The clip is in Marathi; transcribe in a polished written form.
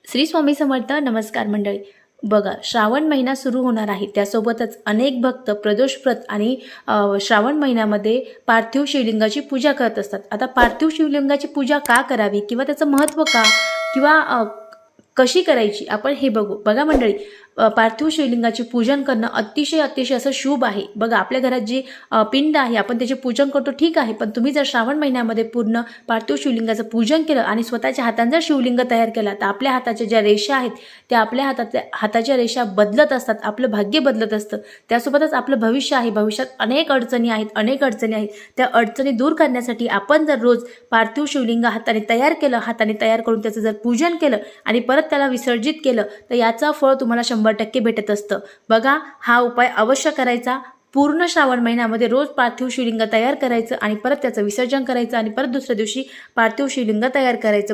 श्री स्वामी समर्थ. नमस्कार मंडळी. बघा, श्रावण महिना सुरू होणार आहे. त्यासोबतच अनेक भक्त प्रदोषव्रत आणि श्रावण महिन्यामध्ये पार्थिव शिवलिंगाची पूजा करत असतात. आता पार्थिव शिवलिंगाची पूजा का करावी किंवा त्याचं महत्त्व का किंवा कशी करायची आपण हे बघा मंडळी, पार्थिव शिवलिंगाचे पूजन करणं अतिशय असं शुभ आहे. बघा, आपल्या घरात जी पिंड आहे आपण त्याचे पूजन करतो, ठीक आहे, पण तुम्ही जर श्रावण महिन्यामध्ये पूर्ण पार्थिव शिवलिंगाचं पूजन केलं आणि स्वतःच्या हाताने जर शिवलिंग तयार केला तर आपल्या हाताच्या ज्या रेषा आहेत त्या आपल्या हाताच्या रेषा बदलत असतात, आपलं भाग्य बदलत असतं. त्यासोबतच आपलं भविष्य आहे, भविष्यात अनेक अडचणी आहेत. त्या अडचणी दूर करण्यासाठी आपण जर रोज पार्थिव शिवलिंग हाताने तयार करून त्याचं जर पूजन केलं आणि परत त्याला विसर्जित केलं तर याचा फळ तुम्हाला 100% भेटत असतं. बघा, हा उपाय अवश्य करायचा. पूर्ण श्रावण महिन्यामध्ये रोज पार्थिव शिवलिंग तयार करायचं आणि परत त्याचं विसर्जन करायचं आणि परत दुसऱ्या दिवशी पार्थिव शिवलिंग तयार करायचं.